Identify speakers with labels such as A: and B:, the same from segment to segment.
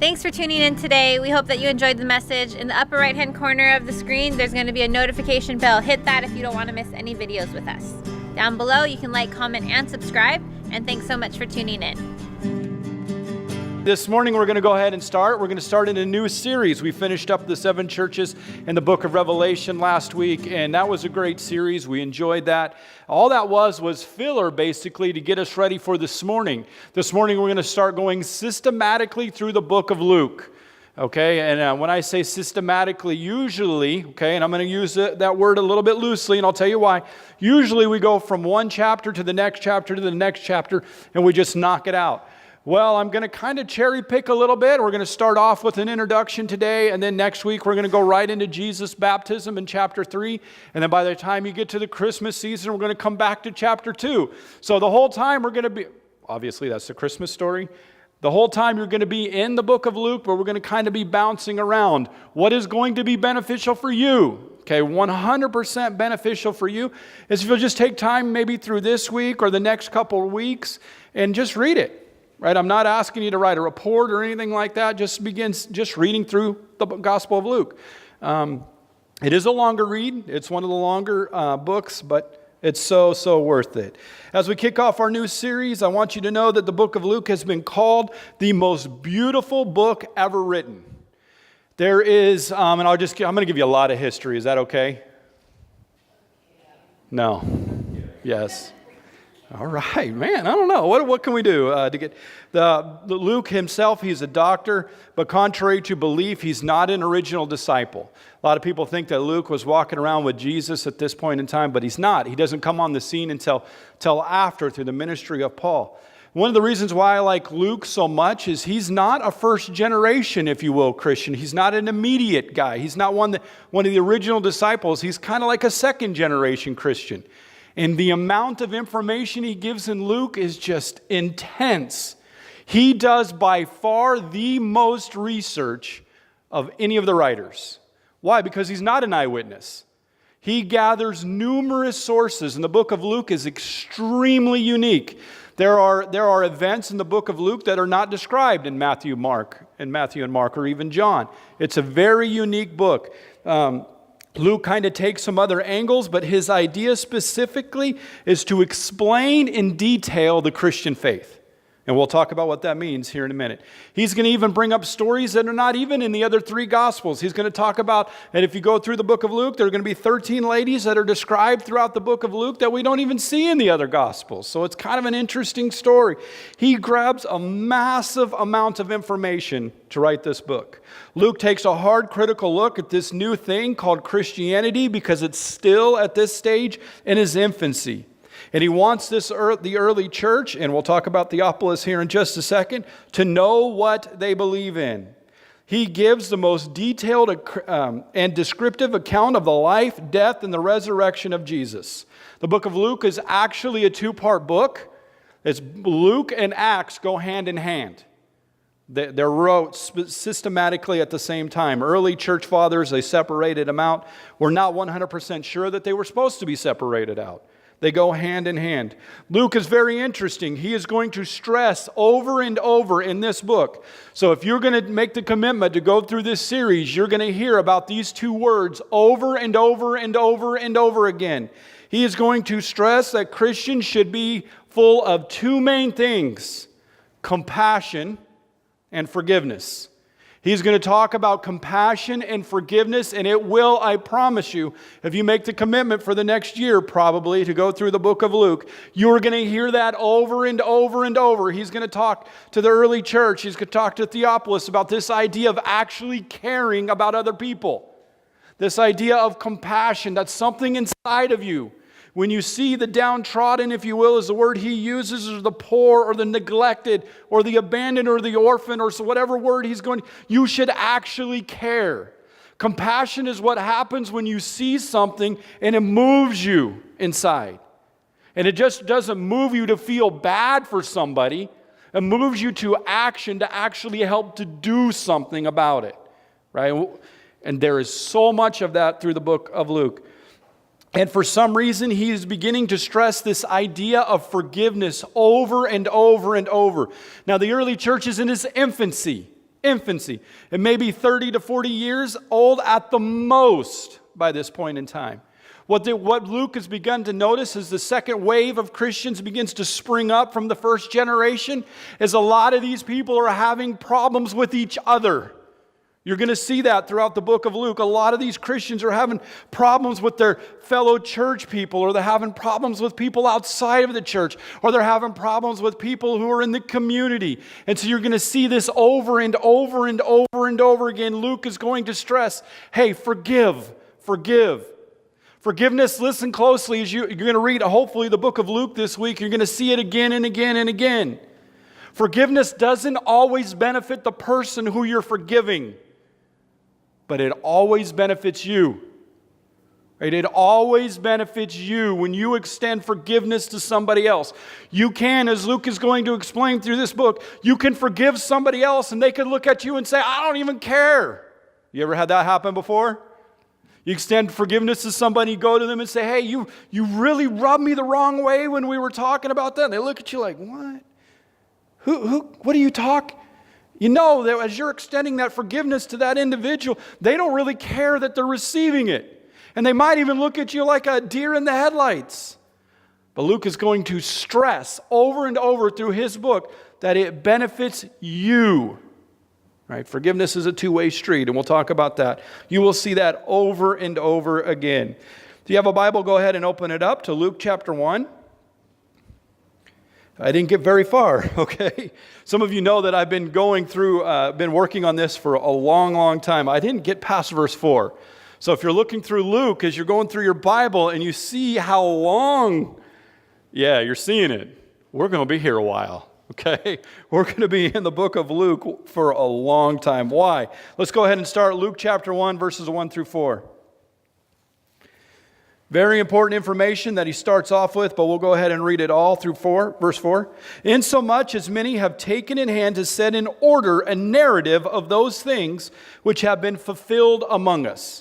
A: Thanks for tuning in today. We hope that you enjoyed the message. In the upper right-hand corner of the screen, there's going to be a notification bell. Hit that if you don't want to miss any videos with us. Down below, you can like, comment, and subscribe. And thanks so much for tuning in.
B: This morning we're going to go ahead and start. We're going to start in a new series. We finished up the 7 churches in the book of Revelation last week, and that was a great series. We enjoyed that. All that was filler, basically, to get us ready for this morning. This morning we're going to start going systematically through the book of Luke. Okay, and when I say systematically, usually, okay, and I'm going to use that word a little bit loosely, and I'll tell you why. Usually we go from one chapter to the next chapter to the next chapter, and we just knock it out. Well, I'm going to kind of cherry pick a little bit. We're going to start off with an introduction today, and then next week we're going to go right into Jesus' baptism in chapter 3. And then by the time you get to the Christmas season, we're going to come back to chapter 2. So the whole time we're going to be, obviously that's the Christmas story. The whole time you're going to be in the book of Luke, but we're going to kind of be bouncing around. What is going to be beneficial for you? Okay, 100% beneficial for you is if you'll just take time maybe through this week or the next couple of weeks and just read it. Right? I'm not asking you to write a report or anything like that. Just reading through the Gospel of Luke. It is a longer read. It's one of the longer books, but it's so worth it. As we kick off our new series, I want you to know that the book of Luke has been called the most beautiful book ever written. There is, and I'm going to give you a lot of history. Is that okay? No. Yes. All right, man, I don't know. What can we do to get... Luke himself, he's a doctor, but contrary to belief, he's not an original disciple. A lot of people think that Luke was walking around with Jesus at this point in time, but he's not. He doesn't come on the scene until after, through the ministry of Paul. One of the reasons why I like Luke so much is he's not a first generation, if you will, Christian. He's not an immediate guy. He's not one of the original disciples. He's kind of like a second generation Christian. And the amount of information he gives in Luke is just intense. He does by far the most research of any of the writers. Why? Because he's not an eyewitness. He gathers numerous sources, and the book of Luke is extremely unique. There are events in the book of Luke that are not described in Matthew and Mark, or even John. It's a very unique book. Luke kind of takes some other angles, but his idea specifically is to explain in detail the Christian faith. And we'll talk about what that means here in a minute. He's going to even bring up stories that are not even in the other 3 Gospels. He's going to talk about, and if you go through the book of Luke, there are going to be 13 ladies that are described throughout the book of Luke that we don't even see in the other Gospels. So it's kind of an interesting story. He grabs a massive amount of information to write this book. Luke takes a hard critical look at this new thing called Christianity because it's still at this stage in its infancy. And he wants the early church, and we'll talk about Theophilus here in just a second, to know what they believe in. He gives the most detailed and descriptive account of the life, death, and the resurrection of Jesus. The book of Luke is actually a 2-part book. It's Luke and Acts go hand in hand. They're wrote systematically at the same time. Early church fathers, they separated them out. We're not 100% sure that they were supposed to be separated out. They go hand in hand. Luke is very interesting. He is going to stress over and over in this book. So if you're going to make the commitment to go through this series, you're going to hear about these 2 words over and over and over and over again. He is going to stress that Christians should be full of 2 main things: compassion and forgiveness. He's going to talk about compassion and forgiveness, and it will, I promise you, if you make the commitment for the next year probably to go through the book of Luke, you're going to hear that over and over and over. He's going to talk to the early church. He's going to talk to Theophilus about this idea of actually caring about other people. This idea of compassion, that's something inside of you. When you see the downtrodden, if you will, is the word he uses, or the poor, or the neglected, or the abandoned, or the orphan, or whatever word he's going, you should actually care. Compassion is what happens when you see something and it moves you inside. And it just doesn't move you to feel bad for somebody. It moves you to action to actually help to do something about it. Right? And there is so much of that through the book of Luke. And for some reason, he is beginning to stress this idea of forgiveness over and over and over. Now, the early church is in its infancy. Infancy. It may be 30 to 40 years old at the most by this point in time. What Luke has begun to notice as the second wave of Christians begins to spring up from the first generation is a lot of these people are having problems with each other. You're going to see that throughout the book of Luke. A lot of these Christians are having problems with their fellow church people, or they're having problems with people outside of the church, or they're having problems with people who are in the community. And so you're going to see this over and over and over and over again. Luke is going to stress, hey, forgive. Forgiveness, listen closely as you're going to read, hopefully, the book of Luke this week. You're going to see it again and again and again. Forgiveness doesn't always benefit the person who you're forgiving, but it always benefits you. Right? It always benefits you when you extend forgiveness to somebody else. You can, as Luke is going to explain through this book, you can forgive somebody else and they can look at you and say, I don't even care. You ever had that happen before? You extend forgiveness to somebody, go to them and say, hey, you really rubbed me the wrong way when we were talking about that. And they look at you like, what? What are you talking? You know that as you're extending that forgiveness to that individual, they don't really care that they're receiving it. And they might even look at you like a deer in the headlights. But Luke is going to stress over and over through his book that it benefits you. Right? Forgiveness is a two-way street, and we'll talk about that. You will see that over and over again. If you have a Bible, go ahead and open it up to Luke chapter 1. I didn't get very far, okay? Some of you know that I've been been working on this for a long, long time. I didn't get past verse 4. So if you're looking through Luke, as you're going through your Bible and you see how long, you're seeing it. We're going to be here a while. Okay, we're going to be in the book of Luke for a long time. Why? Let's go ahead and start Luke chapter 1, verses 1 through 4. Very important information that he starts off with, but we'll go ahead and read it all through verse 4. Insomuch as many have taken in hand to set in order a narrative of those things which have been fulfilled among us.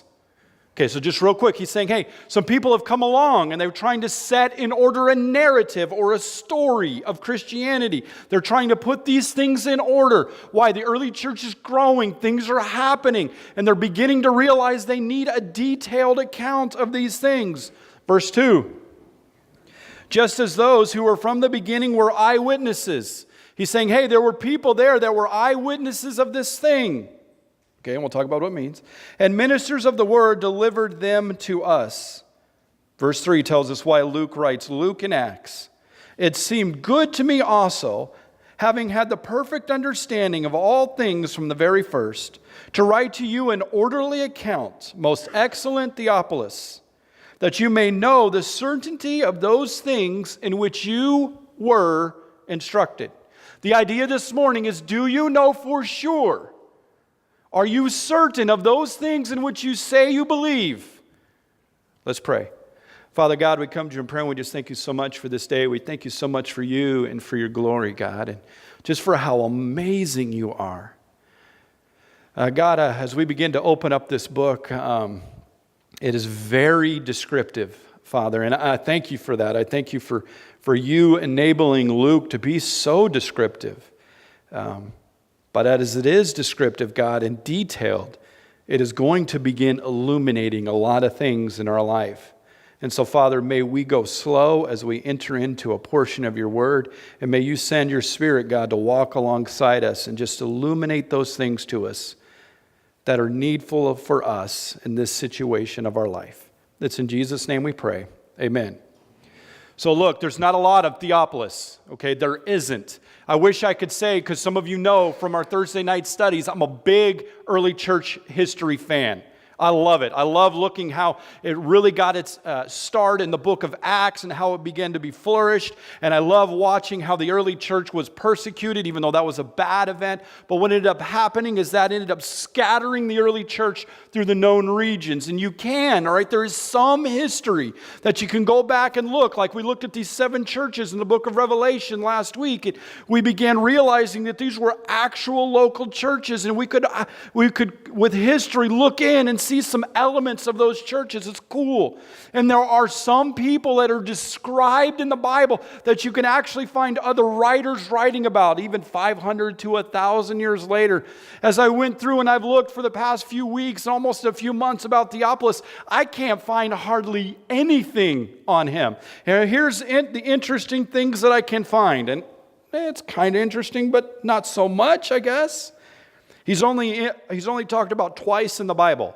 B: Okay, so just real quick, he's saying, hey, some people have come along and they're trying to set in order a narrative or a story of Christianity. They're trying to put these things in order. Why? The early church is growing, things are happening, and they're beginning to realize they need a detailed account of these things. Verse 2, just as those who were from the beginning were eyewitnesses. He's saying, hey, there were people there that were eyewitnesses of this thing. Okay, and we'll talk about what it means. And ministers of the word delivered them to us. Verse 3 tells us why Luke writes, Luke in Acts. It seemed good to me also, having had the perfect understanding of all things from the very first, to write to you an orderly account, most excellent Theophilus, that you may know the certainty of those things in which you were instructed. The idea this morning is, do you know for sure? Are you certain of those things in which you say you believe? Let's pray. Father God, we come to you in prayer and we just thank you so much for this day. We thank you so much for you and for your glory, God, and just for how amazing you are. God, as we begin to open up this book, it is very descriptive, Father, and I thank you for that. I thank you for you enabling Luke to be so descriptive. But as it is descriptive, God, and detailed, it is going to begin illuminating a lot of things in our life. And so, Father, may we go slow as we enter into a portion of your word, and may you send your Spirit, God, to walk alongside us and just illuminate those things to us that are needful for us in this situation of our life. It's in Jesus' name we pray. Amen. So look, there's not a lot of Theophilus, okay? There isn't. I wish I could say, because some of you know from our Thursday night studies, I'm a big early church history fan. I love it. I love looking how it really got its start in the book of Acts and how it began to be flourished. And I love watching how the early church was persecuted, even though that was a bad event. But what ended up happening is that ended up scattering the early church through the known regions. And you can, all right, there is some history that you can go back and look. Like we looked at these 7 churches in the book of Revelation last week. We began realizing that these were actual local churches. And we could with history, look in and see some elements of those churches. It's cool. And there are some people that are described in the Bible that you can actually find other writers writing about, even 500 to 1,000 years later. As I went through and I've looked for the past few weeks, almost a few months about Theophilus, I can't find hardly anything on him. And here's the interesting things that I can find. And it's kind of interesting, but not so much, I guess. He's only talked about twice in the Bible.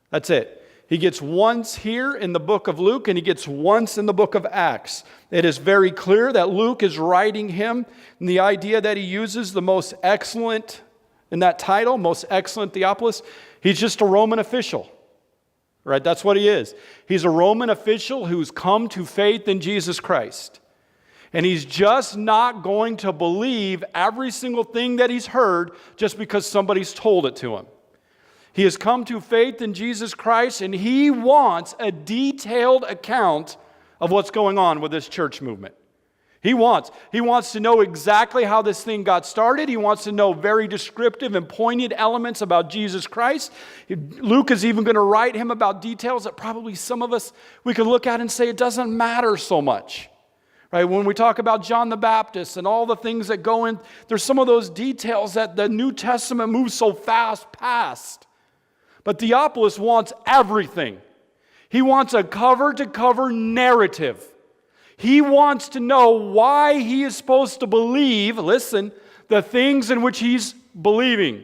B: That's it. He gets once here in the book of Luke, and he gets once in the book of Acts. It is very clear that Luke is writing him, and the idea that he uses the most excellent in that title, most excellent Theophilus, he's just a Roman official. Right? That's what he is. He's a Roman official who's come to faith in Jesus Christ. And he's just not going to believe every single thing that he's heard just because somebody's told it to him. He has come to faith in Jesus Christ, and he wants a detailed account of what's going on with this church movement. He wants to know exactly how this thing got started. He wants to know very descriptive and pointed elements about Jesus Christ. Luke is even going to write him about details that probably some of us, we could look at and say it doesn't matter so much. Right? When we talk about John the Baptist and all the things that go in, there's some of those details that the New Testament moves so fast past. But Theophilus wants everything. He wants a cover-to-cover narrative. He wants to know why he is supposed to believe, listen, the things in which he's believing.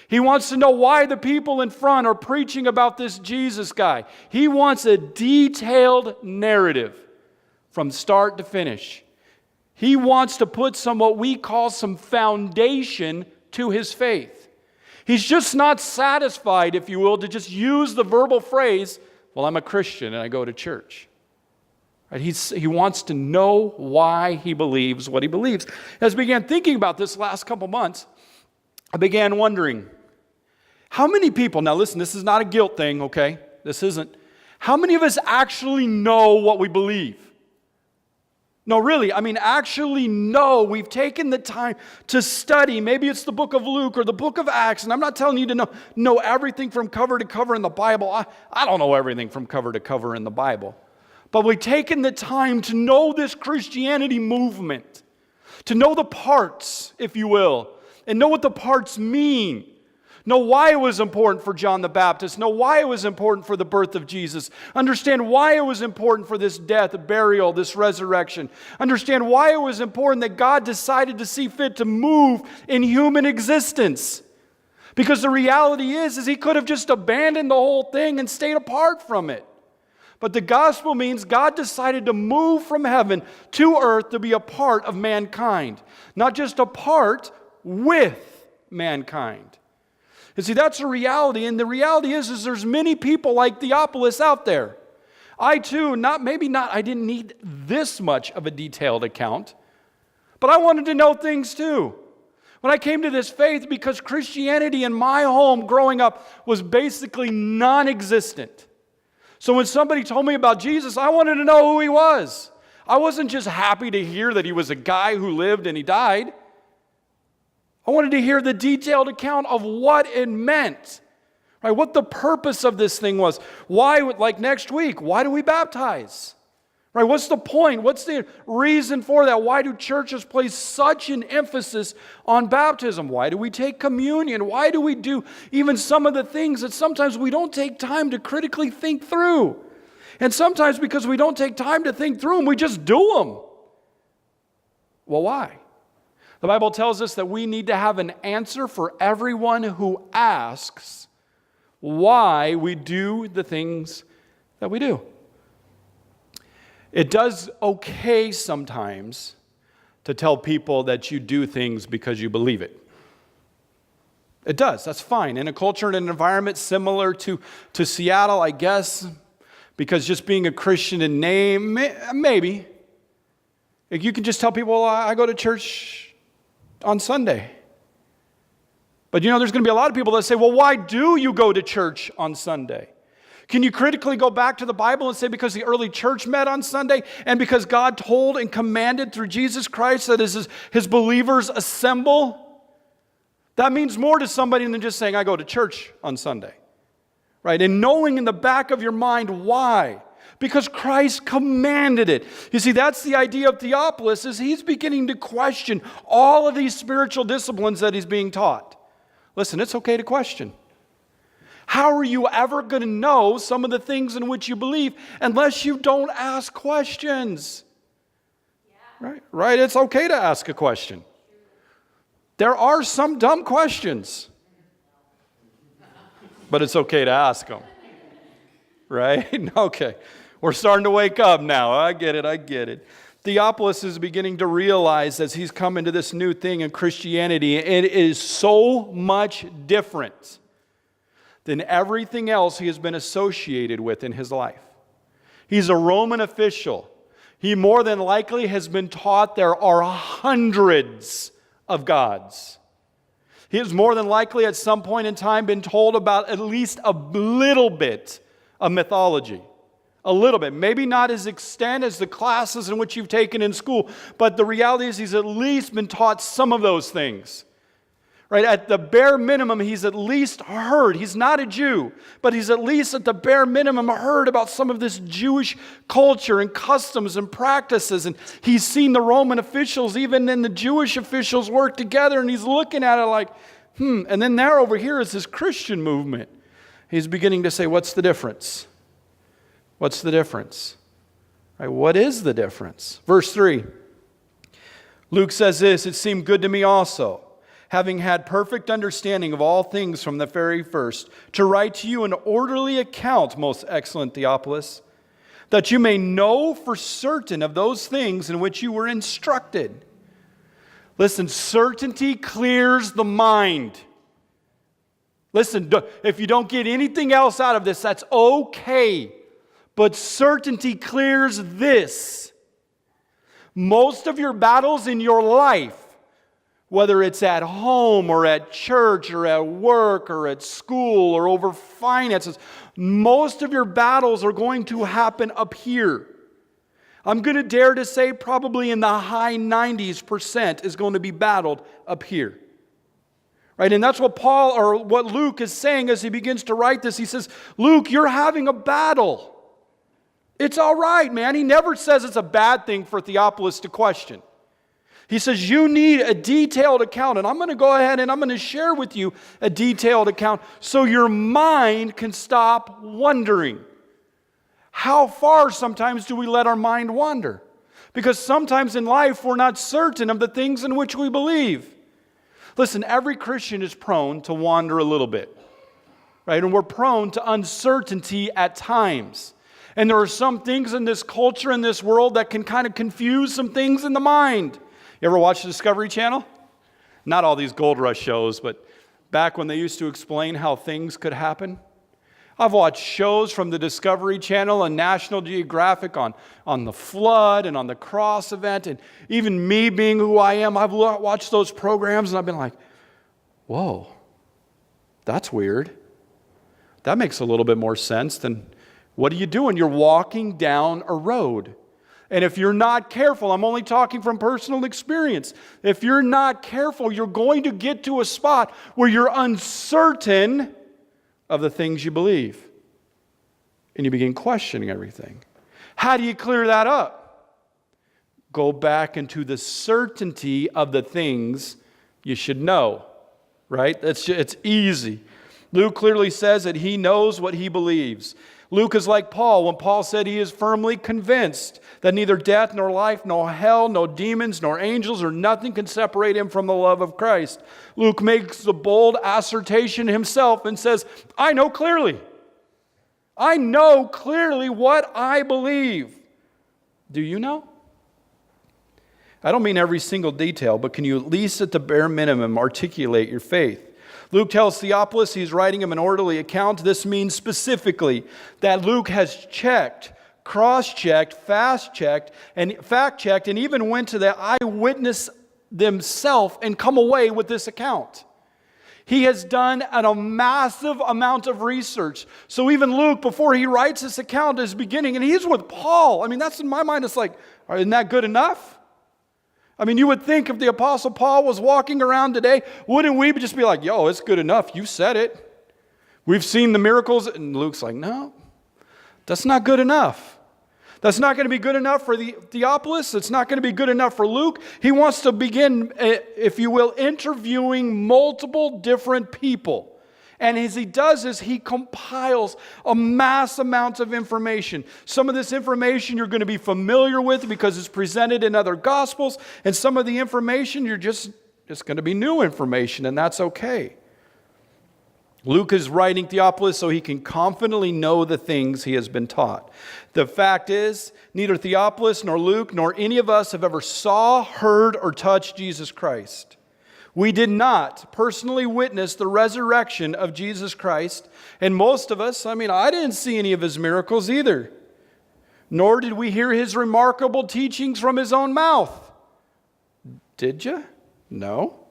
B: He wants to know why the people in front are preaching about this Jesus guy. He wants a detailed narrative. From start to finish. He wants to put what we call some foundation to his faith. He's just not satisfied, if you will, to just use the verbal phrase, well, I'm a Christian and I go to church. Right? He wants to know why he believes what he believes. As I began thinking about this last couple months, I began wondering, how many people, now listen, this is not a guilt thing, okay? This isn't. How many of us actually know what we believe? No, really, actually know. We've taken the time to study. Maybe it's the book of Luke or the book of Acts, and I'm not telling you to know everything from cover to cover in the Bible. I don't know everything from cover to cover in the Bible. But we've taken the time to know this Christianity movement, to know the parts, if you will, and know what the parts mean. Know why it was important for John the Baptist. Know why it was important for the birth of Jesus. Understand why it was important for this death, burial, this resurrection. Understand why it was important that God decided to see fit to move in human existence. Because the reality is he could have just abandoned the whole thing and stayed apart from it. But the gospel means God decided to move from heaven to earth to be a part of mankind. Not just a part with mankind. And see, that's a reality, and the reality is there's many people like Theophilus out there. I too, I didn't need this much of a detailed account, but I wanted to know things too. When I came to this faith, because Christianity in my home growing up was basically non-existent. So when somebody told me about Jesus, I wanted to know who he was. I wasn't just happy to hear that he was a guy who lived and he died. I wanted to hear the detailed account of what it meant, right? What the purpose of this thing was. Why, like next week, why do we baptize? Right? What's the point? What's the reason for that? Why do churches place such an emphasis on baptism? Why do we take communion? Why do we do even some of the things that sometimes we don't take time to critically think through? And sometimes because we don't take time to think through them, we just do them. Well, why? The Bible tells us that we need to have an answer for everyone who asks why we do the things that we do. It does okay sometimes to tell people that you do things because you believe it. It does. That's fine. In a culture and an environment similar to Seattle, I guess, because just being a Christian in name, maybe. You can just tell people, well, I go to church on Sunday. But there's going to be a lot of people that say, well, why do you go to church on Sunday? Can you critically go back to the Bible and say because the early church met on Sunday and because God told and commanded through Jesus Christ that his believers assemble? That means more to somebody than just saying, I go to church on Sunday. right? And knowing in the back of your mind why. Because Christ commanded it. You see, that's the idea of Theophilus, is he's beginning to question all of these spiritual disciplines that he's being taught. Listen, it's okay to question. How are you ever going to know some of the things in which you believe unless you don't ask questions? Right? It's okay to ask a question. There are some dumb questions, but it's okay to ask them. Right? Okay. We're starting to wake up now. I get it. Theophilus is beginning to realize as he's come into this new thing in Christianity, it is so much different than everything else he has been associated with in his life. He's a Roman official. He more than likely has been taught there are hundreds of gods. He has more than likely at some point in time been told about at least a little bit of mythology. A little bit. Maybe not as extent as the classes in which you've taken in school, but the reality is he's at least been taught some of those things. Right? At the bare minimum, he's at least heard. He's not a Jew, but he's at least at the bare minimum heard about some of this Jewish culture and customs and practices. And he's seen the Roman officials, even then the Jewish officials, work together, and he's looking at it like, And then there over here is this Christian movement. He's beginning to say, what's the difference? What's the difference? Right, what is the difference? Verse 3. Luke says this, it seemed good to me also, having had perfect understanding of all things from the very first, to write to you an orderly account, most excellent Theophilus, that you may know for certain of those things in which you were instructed. Listen, certainty clears the mind. Listen, if you don't get anything else out of this, that's okay. But certainty clears this. Most of your battles in your life, whether it's at home or at church or at work or at school or over finances, most of your battles are going to happen up here. I'm going to dare to say probably in the high 90% is going to be battled up here. Right? And that's what what Luke is saying as he begins to write this. He says, Luke, you're having a battle. It's all right, man. He never says it's a bad thing for Theophilus to question. He says, you need a detailed account, and I'm going to go ahead and I'm going to share with you a detailed account so your mind can stop wondering. How far sometimes do we let our mind wander? Because sometimes in life we're not certain of the things in which we believe. Listen, every Christian is prone to wander a little bit, right? And we're prone to uncertainty at times. And there are some things in this culture, in this world, that can kind of confuse some things in the mind. You ever watch the Discovery Channel? Not all these gold rush shows, but back when they used to explain how things could happen. I've watched shows from the Discovery Channel and National Geographic on the flood and on the cross event. And even me being who I am, I've watched those programs and I've been like, whoa, that's weird. That makes a little bit more sense than what are you doing? You're walking down a road. And if you're not careful, I'm only talking from personal experience. If you're not careful, you're going to get to a spot where you're uncertain of the things you believe. And you begin questioning everything. How do you clear that up? Go back into the certainty of the things you should know. Right? It's easy. Luke clearly says that he knows what he believes. Luke is like Paul when Paul said he is firmly convinced that neither death nor life, nor hell, no demons, nor angels, or nothing can separate him from the love of Christ. Luke makes the bold assertion himself and says, I know clearly. I know clearly what I believe. Do you know? I don't mean every single detail, but can you at least at the bare minimum articulate your faith? Luke tells Theophilus he's writing him an orderly account. This means specifically that Luke has checked, cross-checked, fast-checked, and fact-checked, and even went to the eyewitness themselves and come away with this account. He has done a massive amount of research. So even Luke, before he writes this account, is beginning, and he's with Paul. I mean, that's in my mind, it's like, isn't that good enough? I mean, you would think if the Apostle Paul was walking around today, wouldn't we just be like, yo, it's good enough, you said it. We've seen the miracles, and Luke's like, no, that's not good enough. That's not going to be good enough for the Theophilus. It's not going to be good enough for Luke. He wants to begin, if you will, interviewing multiple different people. And as he does this, he compiles a mass amount of information. Some of this information you're going to be familiar with because it's presented in other Gospels. And some of the information you're just going to be new information, and that's okay. Luke is writing Theophilus so he can confidently know the things he has been taught. The fact is, neither Theophilus nor Luke nor any of us have ever saw, heard, or touched Jesus Christ. We did not personally witness the resurrection of Jesus Christ, and most of us, I didn't see any of his miracles either. Nor did we hear his remarkable teachings from his own mouth. Did you? No.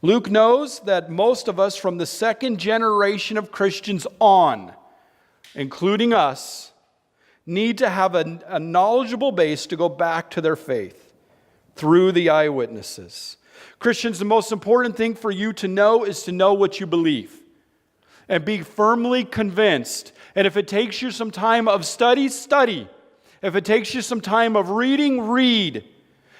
B: Luke knows that most of us from the second generation of Christians on, including us, need to have a knowledgeable base to go back to their faith through the eyewitnesses. Christians, the most important thing for you to know is to know what you believe and be firmly convinced. And if it takes you some time of study, study. If it takes you some time of reading, read.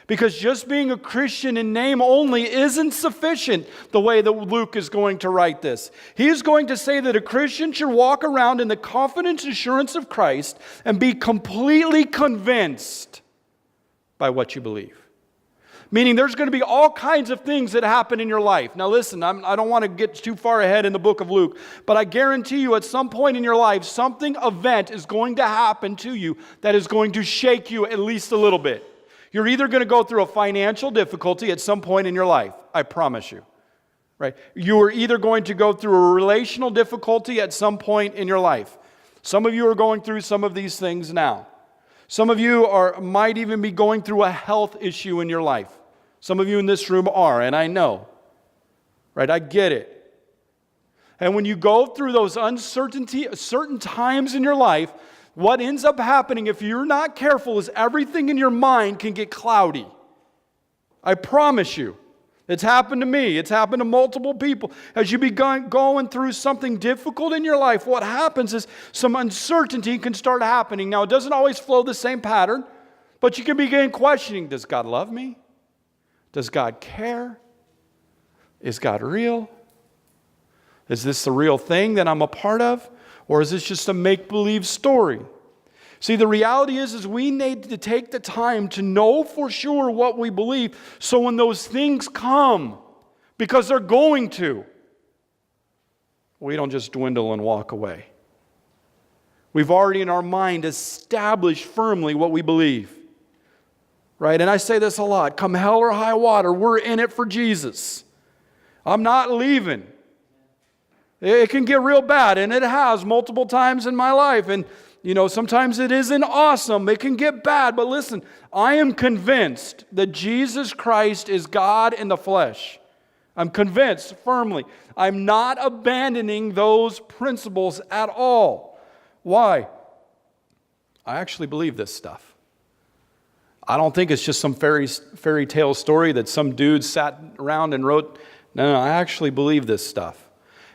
B: Because just being a Christian in name only isn't sufficient the way that Luke is going to write this. He is going to say that a Christian should walk around in the confident assurance of Christ and be completely convinced by what you believe. Meaning there's going to be all kinds of things that happen in your life. Now listen, I don't want to get too far ahead in the book of Luke, but I guarantee you at some point in your life, event is going to happen to you that is going to shake you at least a little bit. You're either going to go through a financial difficulty at some point in your life, I promise you. Right? You are either going to go through a relational difficulty at some point in your life. Some of you are going through some of these things now. Some of you might even be going through a health issue in your life. Some of you in this room are, and I know. Right? I get it. And when you go through those certain times in your life, what ends up happening if you're not careful is everything in your mind can get cloudy. I promise you. It's happened to me. It's happened to multiple people. As you begin going through something difficult in your life, what happens is some uncertainty can start happening. Now, it doesn't always flow the same pattern, but you can begin questioning, does God love me? Does God care? Is God real? Is this the real thing that I'm a part of? Or is this just a make-believe story? See, the reality is we need to take the time to know for sure what we believe, so when those things come, because they're going to, we don't just dwindle and walk away. We've already in our mind established firmly what we believe. Right? And I say this a lot, come hell or high water, we're in it for Jesus. I'm not leaving. It can get real bad, and it has multiple times in my life. And, sometimes it isn't awesome. It can get bad. But listen, I am convinced that Jesus Christ is God in the flesh. I'm convinced firmly. I'm not abandoning those principles at all. Why? I actually believe this stuff. I don't think it's just some fairy tale story that some dude sat around and wrote. No, I actually believe this stuff.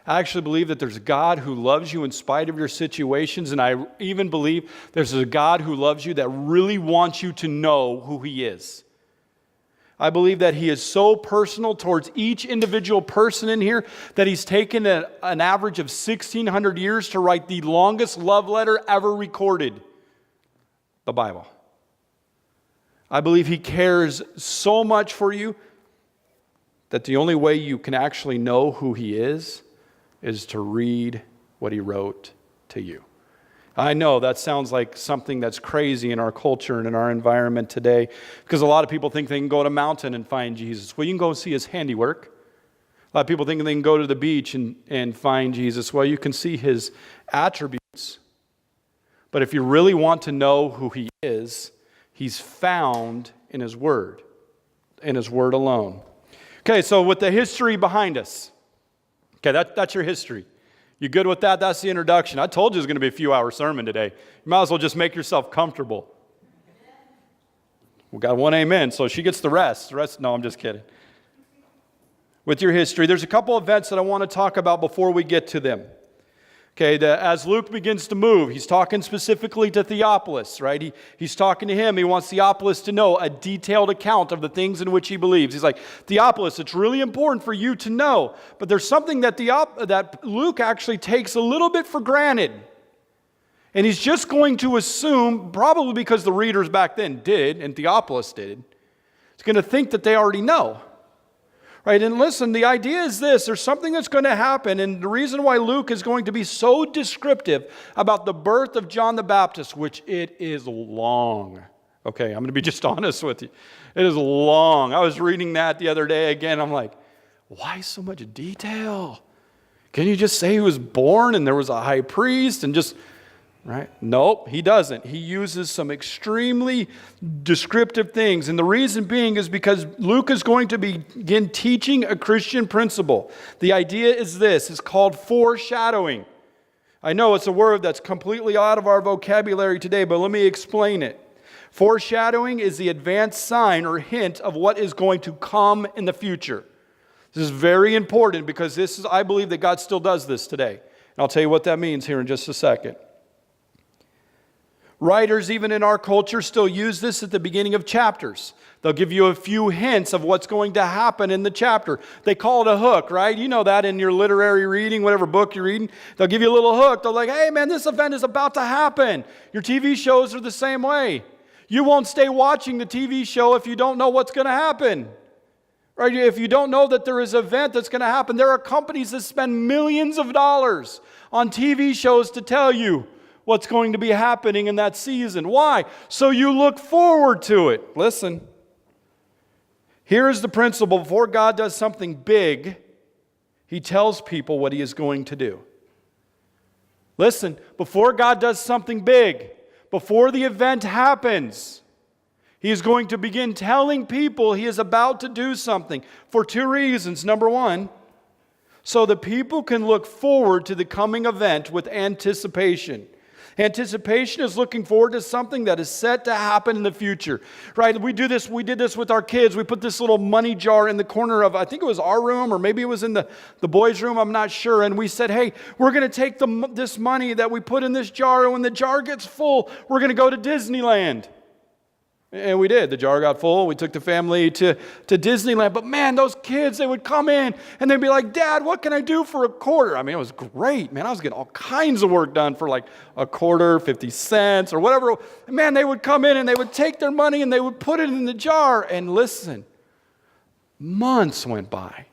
B: I actually believe that there's a God who loves you in spite of your situations, and I even believe there's a God who loves you that really wants you to know who He is. I believe that He is so personal towards each individual person in here that He's taken an average of 1,600 years to write the longest love letter ever recorded, the Bible. I believe He cares so much for you that the only way you can actually know who He is to read what He wrote to you. I know that sounds like something that's crazy in our culture and in our environment today, because a lot of people think they can go to a mountain and find Jesus. Well, you can go and see His handiwork. A lot of people think they can go to the beach and find Jesus. Well, you can see His attributes. But if you really want to know who He is, He's found in His Word, in His Word alone. Okay, so with the history behind us, okay, that's your history. You good with that? That's the introduction. I told you it was going to be a few-hour sermon today. You might as well just make yourself comfortable. We got one amen, so she gets the rest. No, I'm just kidding. with your history. There's a couple events that I want to talk about before we get to them. Okay, as Luke begins to move, he's talking specifically to Theophilus, right? He's talking to him. He wants Theophilus to know a detailed account of the things in which he believes. He's like, Theophilus, it's really important for you to know. But there's something that Luke actually takes a little bit for granted. And he's just going to assume, probably because the readers back then did, and Theophilus did, he's going to think that they already know. Right, and listen, the idea is this, there's something that's going to happen, and the reason why Luke is going to be so descriptive about the birth of John the Baptist, which it is long. Okay, I'm going to be just honest with you. It is long. I was reading that the other day again. I'm like, why so much detail? Can you just say he was born and there was a high priest and just... Right? Nope, he doesn't. He uses some extremely descriptive things. And the reason being is because Luke is going to begin teaching a Christian principle. The idea is this. It's called foreshadowing. I know it's a word that's completely out of our vocabulary today, but let me explain it. Foreshadowing is the advanced sign or hint of what is going to come in the future. This is very important because I believe that God still does this today. And I'll tell you what that means here in just a second. Writers, even in our culture, still use this at the beginning of chapters. They'll give you a few hints of what's going to happen in the chapter. They call it a hook, right? You know that in your literary reading, whatever book you're reading. They'll give you a little hook. They're like, hey, man, this event is about to happen. Your TV shows are the same way. You won't stay watching the TV show if you don't know what's going to happen. Right? If you don't know that there is an event that's going to happen, there are companies that spend millions of dollars on TV shows to tell you what's going to be happening in that season. Why? So you look forward to it. Listen. Here is the principle. Before God does something big, He tells people what He is going to do. Listen, before God does something big, before the event happens, He is going to begin telling people He is about to do something for two reasons. Number one, so that people can look forward to the coming event with anticipation. Anticipation is looking forward to something that is set to happen in the future, right? We did this with our kids. We put this little money jar in the corner of, I think it was our room, or maybe it was in the boys' room, I'm not sure. And we said, hey, we're going to take this money that we put in this jar, and when the jar gets full, we're going to go to Disneyland. And we did. The jar got full. We took the family to Disneyland. But man, those kids, they would come in and they'd be like, Dad, what can I do for a quarter? I mean, it was great, man. I was getting all kinds of work done for like a quarter, 50 cents or whatever. Man, they would come in and they would take their money and they would put it in the jar. And listen, months went by.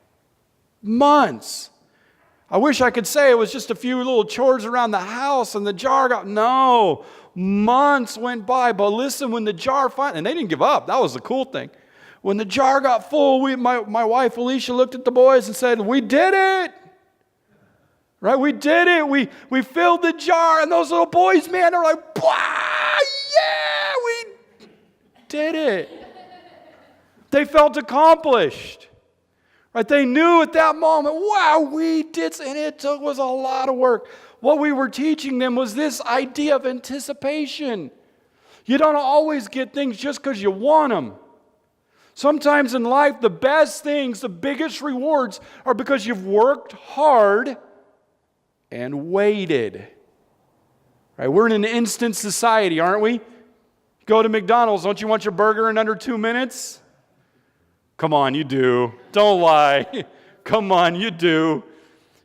B: Months. I wish I could say it was just a few little chores around the house and the jar got, no. Months went by, but listen, when the jar finally, and they didn't give up, that was the cool thing. When the jar got full, my wife Alicia looked at the boys and said, we did it. Right, we did it. We filled the jar, and those little boys, man, they're like, yeah, we did it. They felt accomplished. Right, they knew at that moment, wow, we did, and it was a lot of work. What we were teaching them was this idea of anticipation. You don't always get things just because you want them. Sometimes in life, the best things, the biggest rewards are because you've worked hard and waited. Right? We're in an instant society, aren't we? Go to McDonald's, don't you want your burger in under 2 minutes? Come on, you do. Don't lie. Come on, you do.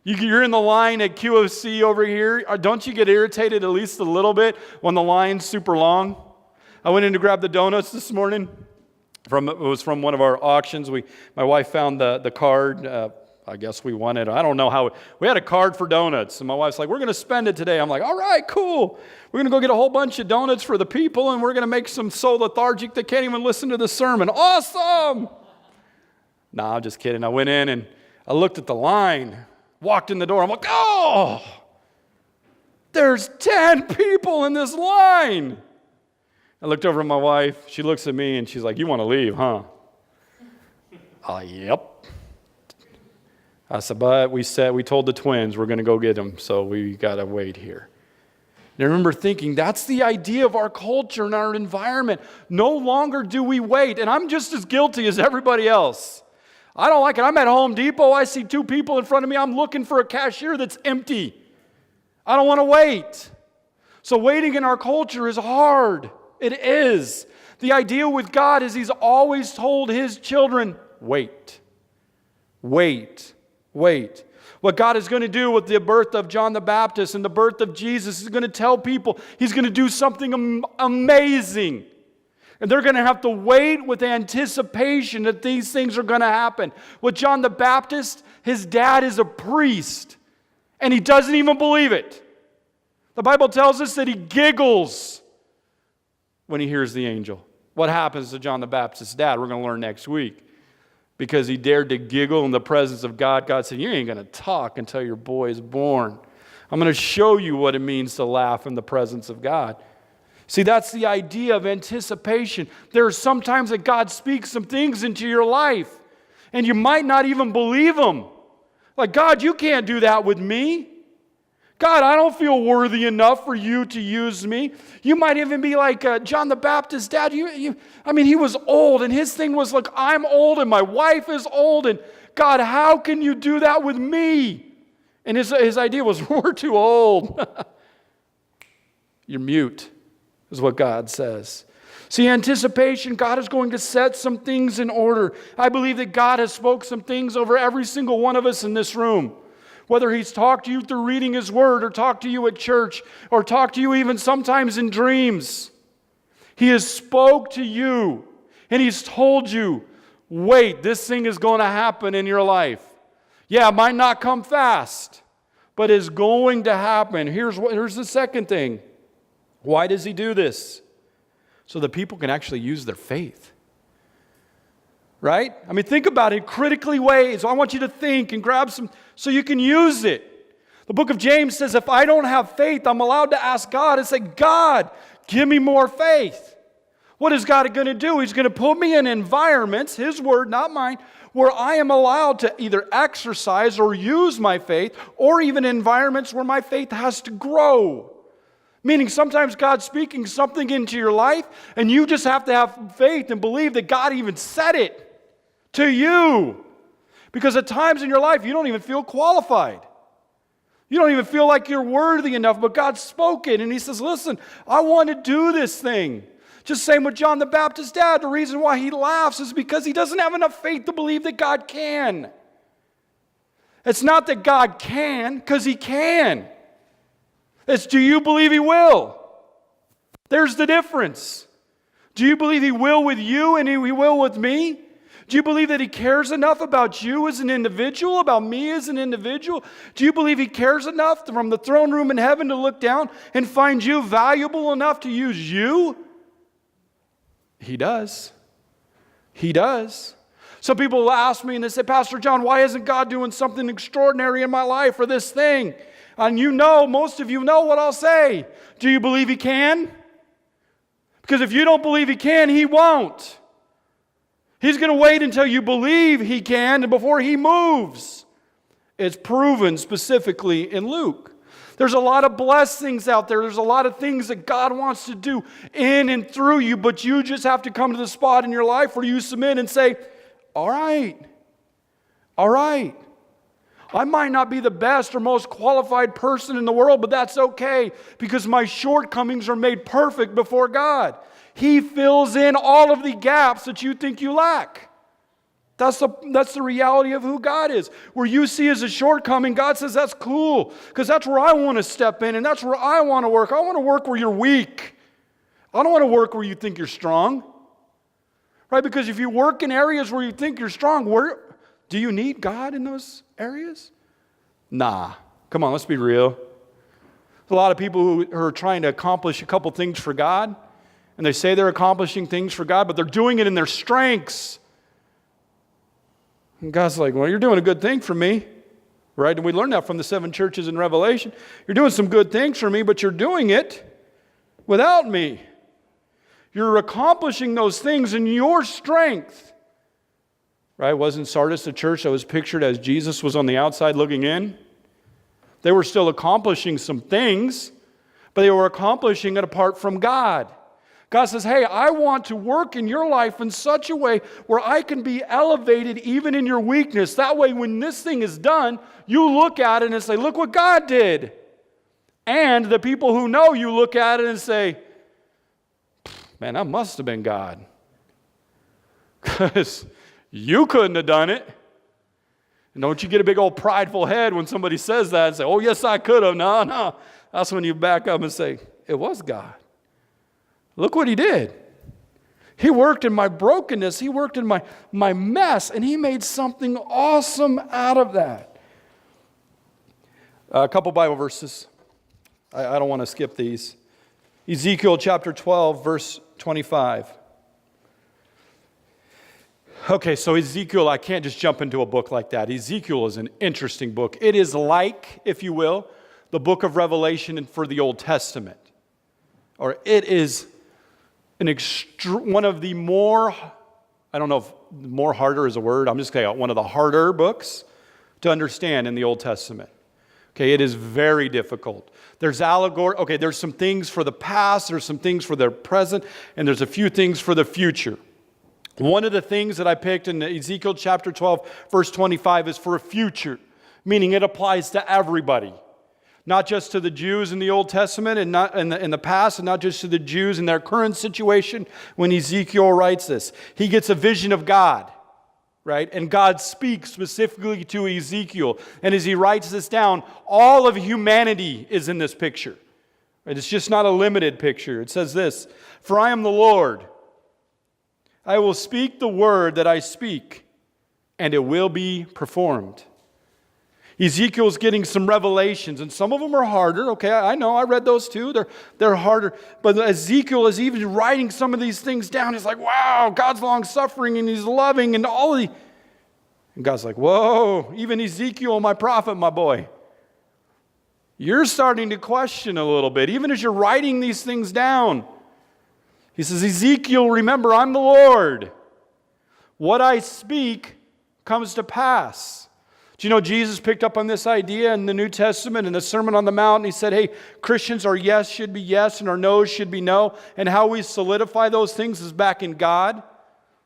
B: You're in the line at QFC over here. Don't you get irritated at least a little bit when the line's super long? I went in to grab the donuts this morning. It was from one of our auctions. My wife found the card. I guess we won it. I don't know how. We had a card for donuts. And my wife's like, we're going to spend it today. I'm like, all right, cool. We're going to go get a whole bunch of donuts for the people, and we're going to make some so lethargic they can't even listen to the sermon. Awesome! Nah, I'm just kidding. I went in and I looked at the line. Walked in the door. I'm like, oh, there's 10 people in this line. I looked over at my wife. She looks at me and she's like, you want to leave, huh? Yep. I said, but we told the twins we're going to go get them, so we got to wait here. And I remember thinking, that's the idea of our culture and our environment. No longer do we wait. And I'm just as guilty as everybody else. I don't like it. I'm at Home Depot. I see 2 people in front of me. I'm looking for a cashier that's empty. I don't want to wait. So waiting in our culture is hard. It is. The idea with God is He's always told His children, wait. Wait. Wait. What God is going to do with the birth of John the Baptist and the birth of Jesus is going to tell people He's going to do something amazing. And they're going to have to wait with anticipation that these things are going to happen. With John the Baptist, his dad is a priest, and he doesn't even believe it. The Bible tells us that he giggles when he hears the angel. What happens to John the Baptist's dad? We're going to learn next week. Because he dared to giggle in the presence of God. God said, you ain't going to talk until your boy is born. I'm going to show you what it means to laugh in the presence of God. See, that's the idea of anticipation. There are sometimes that God speaks some things into your life, and you might not even believe them. Like, God, you can't do that with me. God, I don't feel worthy enough for you to use me. You might even be like John the Baptist's dad. He was old, and his thing was like, I'm old, and my wife is old, and God, how can you do that with me? And his idea was, we're too old. You're mute, is what God says. See, anticipation, God is going to set some things in order. I believe that God has spoke some things over every single one of us in this room. Whether He's talked to you through reading His Word, or talked to you at church, or talked to you even sometimes in dreams. He has spoke to you, and He's told you, wait, this thing is going to happen in your life. Yeah, it might not come fast, but it's going to happen. Here's the second thing. Why does He do this? So that people can actually use their faith. Right? Think about it critically ways. I want you to think and grab some so you can use it. The book of James says, if I don't have faith, I'm allowed to ask God and say, God, give me more faith. What is God going to do? He's going to put me in environments, His word, not mine, where I am allowed to either exercise or use my faith, or even environments where my faith has to grow. Meaning sometimes God's speaking something into your life, and you just have to have faith and believe that God even said it to you. Because at times in your life, you don't even feel qualified. You don't even feel like you're worthy enough, but God spoke it, and He says, listen, I want to do this thing. Just same with John the Baptist's dad. The reason why he laughs is because he doesn't have enough faith to believe that God can. It's not that God can, because He can. It's, do you believe He will? There's the difference. Do you believe He will with you and He will with me? Do you believe that He cares enough about you as an individual, about me as an individual? Do you believe He cares enough from the throne room in heaven to look down and find you valuable enough to use you? He does. He does. Some people will ask me and they say, Pastor John, why isn't God doing something extraordinary in my life or this thing? And most of you know what I'll say. Do you believe He can? Because if you don't believe He can, He won't. He's going to wait until you believe He can and before He moves. It's proven specifically in Luke. There's a lot of blessings out there. There's a lot of things that God wants to do in and through you, but you just have to come to the spot in your life where you submit and say, all right. I might not be the best or most qualified person in the world, but that's okay because my shortcomings are made perfect before God. He fills in all of the gaps that you think you lack. That's the reality of who God is. Where you see as a shortcoming, God says that's cool because that's where I want to step in and that's where I want to work. I want to work where you're weak. I don't want to work where you think you're strong. Right? Because if you work in areas where you think you're strong, do you need God in those areas? Nah. Come on, let's be real. There's a lot of people who are trying to accomplish a couple things for God, and they say they're accomplishing things for God, but they're doing it in their strengths. And God's like, well, you're doing a good thing for me. Right? And we learned that from the 7 churches in Revelation. You're doing some good things for me, but you're doing it without me. You're accomplishing those things in your strength. Right? Wasn't Sardis the church that was pictured as Jesus was on the outside looking in? They were still accomplishing some things, but they were accomplishing it apart from God. God says, hey, I want to work in your life in such a way where I can be elevated even in your weakness. That way, when this thing is done, you look at it and say, look what God did. And the people who know you look at it and say, man, that must have been God. Because you couldn't have done it. And don't you get a big old prideful head when somebody says that and say, oh, yes, I could have. No. That's when you back up and say, it was God. Look what he did. He worked in my brokenness. He worked in my mess. And he made something awesome out of that. A couple Bible verses. I don't want to skip these. Ezekiel chapter 12, verse 25. Okay, so Ezekiel, I can't just jump into a book like that. Ezekiel is an interesting book. It is like, if you will, the book of Revelation for the Old Testament. Or it is one of the more, I don't know if more harder is a word, I'm just saying one of the harder books to understand in the Old Testament. Okay, it is very difficult. There's allegory, okay, there's some things for the past, there's some things for the present, and there's a few things for the future. One of the things that I picked in Ezekiel chapter 12, verse 25 is for a future, meaning it applies to everybody. Not just to the Jews in the Old Testament and not in the past, and not just to the Jews in their current situation when Ezekiel writes this. He gets a vision of God, right? And God speaks specifically to Ezekiel. And as he writes this down, all of humanity is in this picture. Right? It's just not a limited picture. It says this, "For I am the Lord. I will speak the word that I speak, and it will be performed." Ezekiel's getting some revelations, and some of them are harder. Okay, I know, I read those too. They're harder. But Ezekiel is even writing some of these things down. He's like, wow, God's long-suffering, and he's loving, and all of the... And God's like, whoa, even Ezekiel, my prophet, my boy. You're starting to question a little bit, even as you're writing these things down. He says, Ezekiel, remember, I'm the Lord. What I speak comes to pass. Do you know Jesus picked up on this idea in the New Testament in the Sermon on the Mount? And he said, hey, Christians, our yes should be yes and our no should be no. And how we solidify those things is back in God.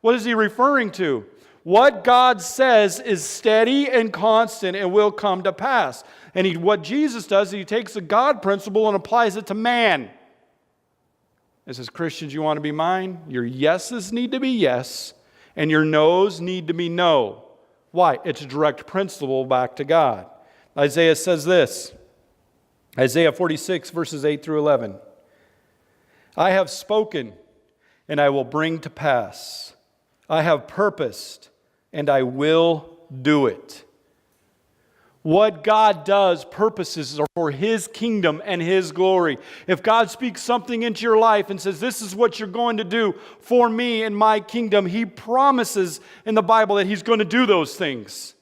B: What is he referring to? What God says is steady and constant and will come to pass. And what Jesus does is he takes the God principle and applies it to man. It says, Christians, you want to be mine? Your yeses need to be yes, and your no's need to be no. Why? It's a direct principle back to God. Isaiah says this, Isaiah 46, verses 8 through 11. I have spoken, and I will bring to pass. I have purposed, and I will do it. What God does, purposes are for His kingdom and His glory. If God speaks something into your life and says, this is what you're going to do for me and my kingdom, He promises in the Bible that He's going to do those things.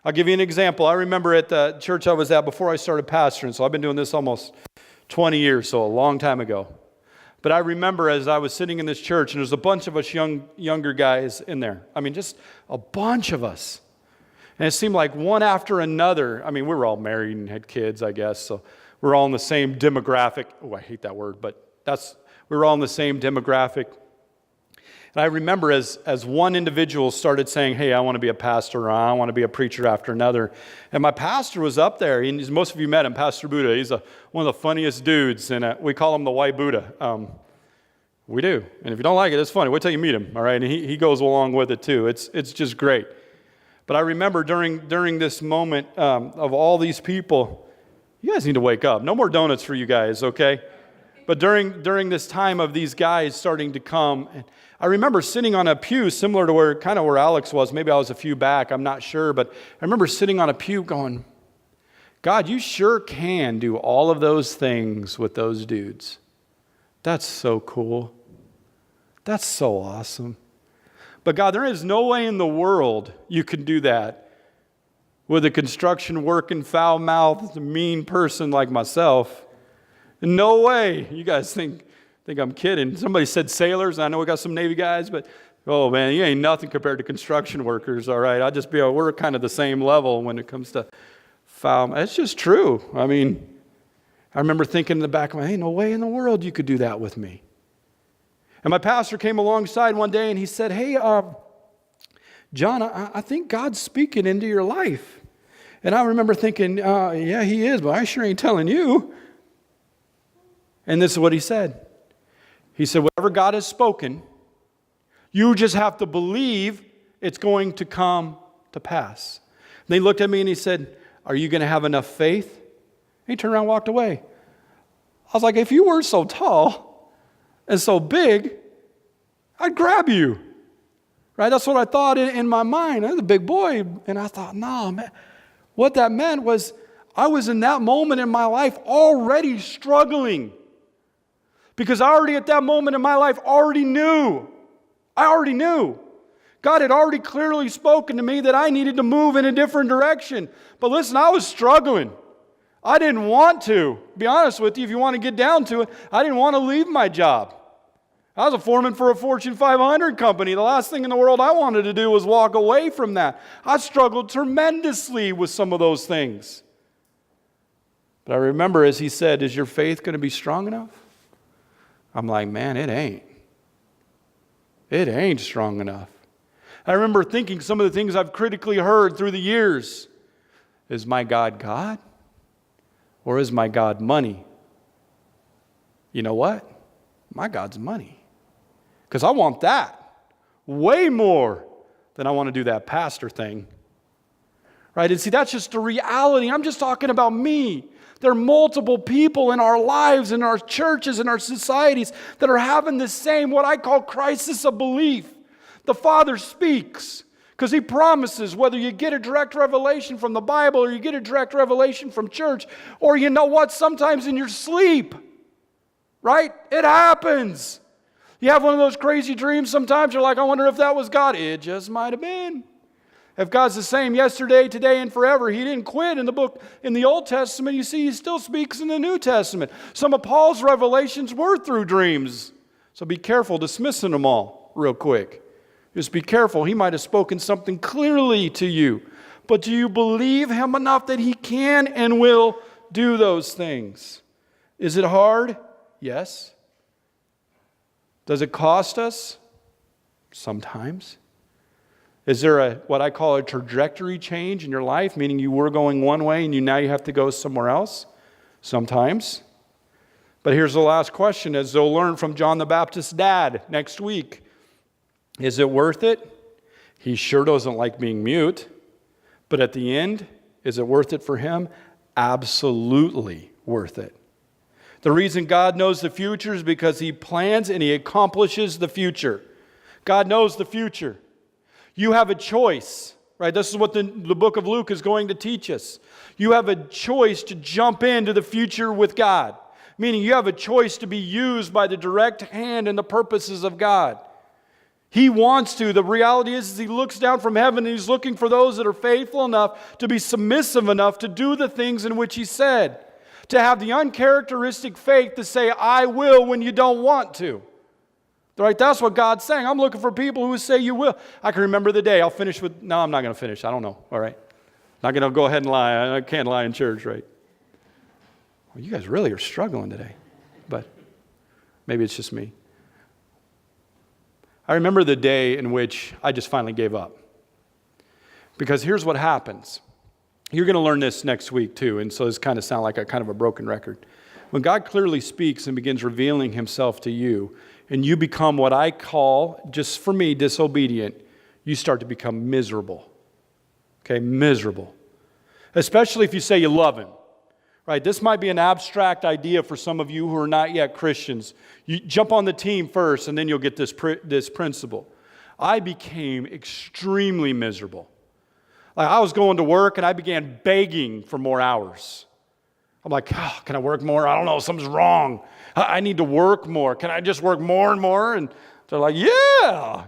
B: I'll give you an example. I remember at the church I was at before I started pastoring, so I've been doing this almost 20 years, so a long time ago. But I remember as I was sitting in this church, and there's a bunch of us younger guys in there. I mean, just a bunch of us. And it seemed like one after another, I mean, we were all married and had kids, I guess, so we're all in the same demographic. Oh, I hate that word, but we were all in the same demographic. And I remember as one individual started saying, hey, I want to be a pastor, or I want to be a preacher after another. And my pastor was up there. Most of you met him, Pastor Buddha. He's one of the funniest dudes, and we call him the White Buddha. We do. And if you don't like it, it's funny. Wait till you meet him, all right? And he goes along with it, too. It's just great. But I remember during this moment of all these people, you guys need to wake up. No more donuts for you guys, okay? But during this time of these guys starting to come, I remember sitting on a pew similar to where Alex was. Maybe I was a few back, I'm not sure. But I remember sitting on a pew going, God, you sure can do all of those things with those dudes. That's so cool. That's so awesome. But God, there is no way in the world you can do that with a construction working, foul-mouthed, mean person like myself. No way. You guys think I'm kidding. Somebody said sailors, and I know we got some Navy guys, but oh man, you ain't nothing compared to construction workers, all right? We're kind of the same level when it comes to foul. It's just true. I mean, I remember thinking in the back of my head, hey, no way in the world you could do that with me. And my pastor came alongside one day and he said, hey, John, I think God's speaking into your life. And I remember thinking, yeah, he is, but I sure ain't telling you. And this is what he said. He said, whatever God has spoken, you just have to believe it's going to come to pass. And he looked at me and he said, are you going to have enough faith? And he turned around and walked away. I was like, if you weren't so tall and so big, I'd grab you. Right? That's what I thought in my mind. I was a big boy. And I thought, no, man. What that meant was I was in that moment in my life already struggling. Because I already at that moment in my life already knew. I already knew. God had already clearly spoken to me that I needed to move in a different direction. But listen, I was struggling. I didn't want to. Be honest with you, if you want to get down to it, I didn't want to leave my job. I was a foreman for a Fortune 500 company. The last thing in the world I wanted to do was walk away from that. I struggled tremendously with some of those things. But I remember as he said, is your faith going to be strong enough? I'm like, man, it ain't. It ain't strong enough. I remember thinking some of the things I've critically heard through the years. Is my God God? Or is my God money? You know what? My God's money. Because I want that way more than I want to do that pastor thing. Right? And see, that's just a reality. I'm just talking about me. There are multiple people in our lives, in our churches, in our societies that are having the same, what I call crisis of belief. The Father speaks because He promises, whether you get a direct revelation from the Bible or you get a direct revelation from church, or you know what, sometimes in your sleep, right? It happens. You have one of those crazy dreams sometimes, you're like, I wonder if that was God. It just might have been. If God's the same yesterday, today, and forever, He didn't quit in the Old Testament. You see, He still speaks in the New Testament. Some of Paul's revelations were through dreams. So be careful dismissing them all real quick. Just be careful. He might have spoken something clearly to you. But do you believe Him enough that He can and will do those things? Is it hard? Yes. Does it cost us? Sometimes. Is there what I call a trajectory change in your life, meaning you were going one way and now you have to go somewhere else? Sometimes. But here's the last question, as they'll learn from John the Baptist's dad next week. Is it worth it? He sure doesn't like being mute. But at the end, is it worth it for him? Absolutely worth it. The reason God knows the future is because He plans and He accomplishes the future. God knows the future. You have a choice, right? This is what the book of Luke is going to teach us. You have a choice to jump into the future with God, meaning you have a choice to be used by the direct hand and the purposes of God. He wants to. The reality is He looks down from heaven and He's looking for those that are faithful enough to be submissive enough to do the things in which He said. To have the uncharacteristic faith to say, I will when you don't want to. Right? That's what God's saying. I'm looking for people who say you will. I can remember the day. I'll finish with, no, I'm not going to finish. I don't know. All right. Not going to go ahead and lie. I can't lie in church, right? Well, you guys really are struggling today. But maybe it's just me. I remember the day in which I just finally gave up. Because here's what happens. You're going to learn this next week too, and so this kind of sound like a kind of a broken record. When God clearly speaks and begins revealing Himself to you, and you become what I call, just for me, disobedient, you start to become miserable. Okay, miserable. Especially if you say you love Him. Right? This might be an abstract idea for some of you who are not yet Christians. You jump on the team first, and then you'll get this principle. I became extremely miserable. Like I was going to work and I began begging for more hours. I'm like, oh, can I work more? I don't know, something's wrong. I need to work more. Can I just work more and more? And they're like, yeah.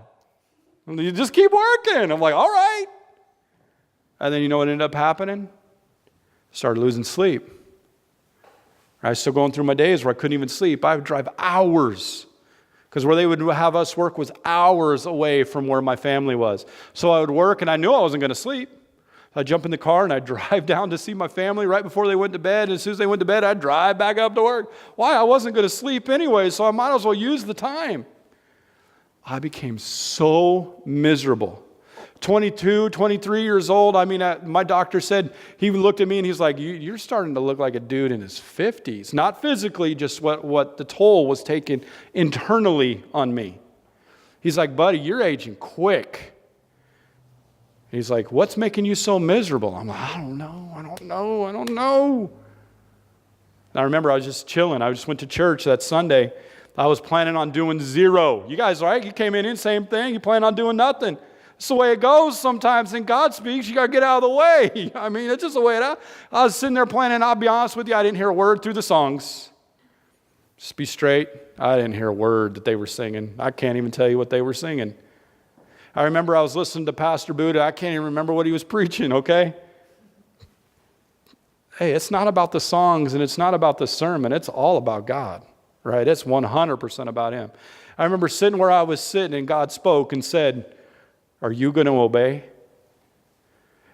B: And you just keep working. I'm like, all right. And then you know what ended up happening? Started losing sleep. I was still going through my days where I couldn't even sleep. I would drive hours. Because where they would have us work was hours away from where my family was. So I would work and I knew I wasn't going to sleep. I'd jump in the car and I'd drive down to see my family right before they went to bed. And as soon as they went to bed, I'd drive back up to work. Why? I wasn't going to sleep anyway, so I might as well use the time. I became so miserable. 22, 23 years old. I mean, my doctor said, he looked at me and he's like, you're starting to look like a dude in his 50s. Not physically, just what the toll was taken internally on me. He's like, buddy, you're aging quick. He's like, what's making you so miserable? I'm like, I don't know. And I remember I was just chilling. I just went to church that Sunday. I was planning on doing zero. You guys, right? You came in, same thing. You plan on doing nothing. It's the way it goes sometimes. When God speaks, you got to get out of the way. I mean, it's just the way it is. I was sitting there planning. I'll be honest with you, I didn't hear a word through the songs. Just be straight. I didn't hear a word that they were singing. I can't even tell you what they were singing. I remember I was listening to Pastor Buddha. I can't even remember what he was preaching, okay? Hey, it's not about the songs and it's not about the sermon. It's all about God, right? It's 100% about Him. I remember sitting where I was sitting and God spoke and said, are you going to obey?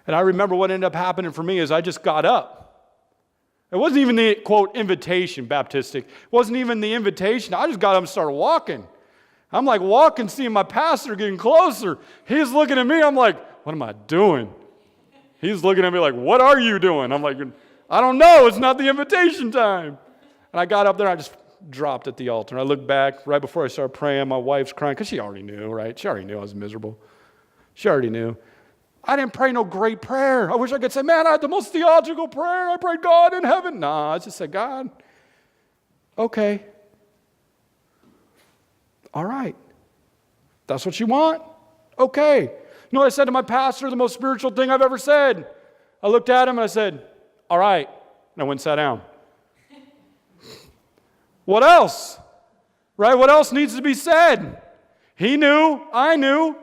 B: And I remember what ended up happening for me is I just got up. It wasn't even the, quote, invitation, Baptistic. It wasn't even the invitation. I just got up and started walking. I'm like walking, seeing my pastor getting closer. He's looking at me. I'm like, what am I doing? He's looking at me like, what are you doing? I'm like, I don't know. It's not the invitation time. And I got up there. I just dropped at the altar. And I looked back right before I started praying. My wife's crying because she already knew, right? She already knew I was miserable. She already knew. I didn't pray no great prayer. I wish I could say, man, I had the most theological prayer. I prayed God in heaven. Nah, I just said, God, okay. All right. That's what you want? Okay. You know what I said to my pastor, the most spiritual thing I've ever said? I looked at him and I said, all right. And I went and sat down. What else? Right? What else needs to be said? He knew. I knew.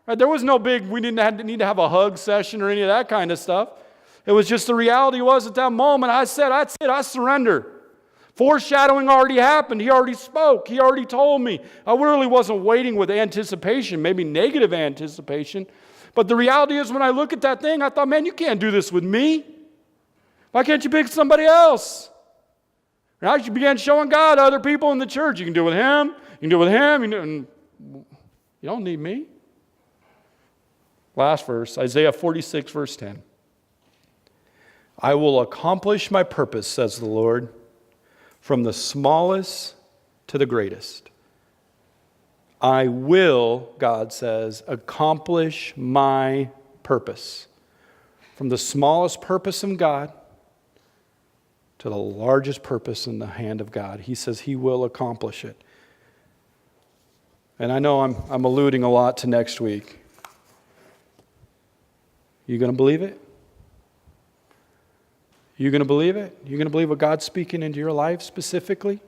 B: Right? There was no big, we didn't need to have a hug session or any of that kind of stuff. It was just the reality was at that moment, I said, I surrender. Foreshadowing already happened. He already spoke. He already told me. I really wasn't waiting with anticipation, maybe negative anticipation. But the reality is when I look at that thing, I thought, man, you can't do this with me. Why can't you pick somebody else? And I began showing God other people in the church. You can do it with him. You can do it with him. You don't need me. Last verse, Isaiah 46, verse 10. I will accomplish my purpose, says the Lord, from the smallest to the greatest. I will, God says, accomplish my purpose. From the smallest purpose in God to the largest purpose in the hand of God. He says He will accomplish it. And I know I'm alluding a lot to next week. You going to believe it? You going to believe it? You going to believe what God's speaking into your life specifically?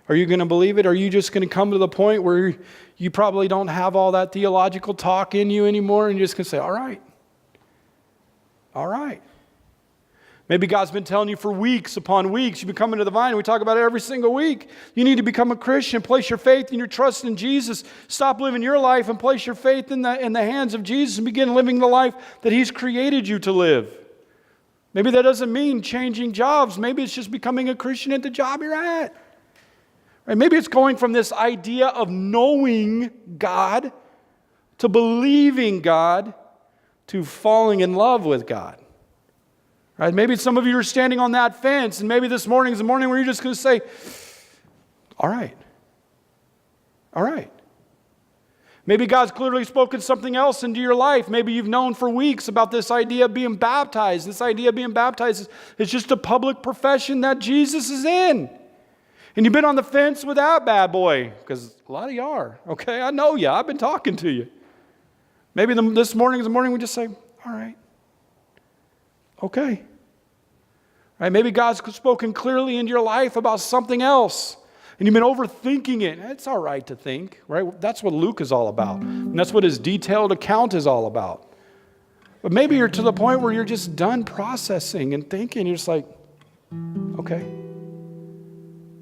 B: Are you going to believe it? Are you just going to come to the point where you probably don't have all that theological talk in you anymore and you're just going to say, all right. All right. Maybe God's been telling you for weeks upon weeks. You've been coming to the vine. We talk about it every single week. You need to become a Christian. Place your faith and your trust in Jesus. Stop living your life and place your faith in the hands of Jesus and begin living the life that He's created you to live. Maybe that doesn't mean changing jobs. Maybe it's just becoming a Christian at the job you're at. Right? Maybe it's going from this idea of knowing God to believing God to falling in love with God. Right? Maybe some of you are standing on that fence, and maybe this morning is the morning where you're just going to say, all right. All right. Maybe God's clearly spoken something else into your life. Maybe you've known for weeks about this idea of being baptized. This idea of being baptized is just a public profession that Jesus is in. And you've been on the fence with that bad boy, because a lot of you are. Okay, I know you. I've been talking to you. Maybe this morning is the morning we just say, all right. Okay. Right? Maybe God's spoken clearly into your life about something else. And you've been overthinking it. It's all right to think, right? That's what Luke is all about. And that's what his detailed account is all about. But maybe you're to the point where you're just done processing and thinking. You're just like, okay.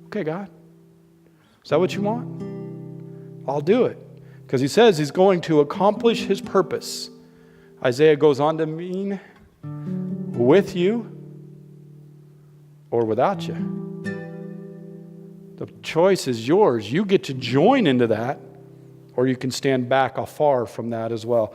B: Okay, God. Is that what you want? I'll do it. Because he says he's going to accomplish his purpose. Isaiah goes on to mean with you or without you. The choice is yours. You get to join into that, or you can stand back afar from that as well.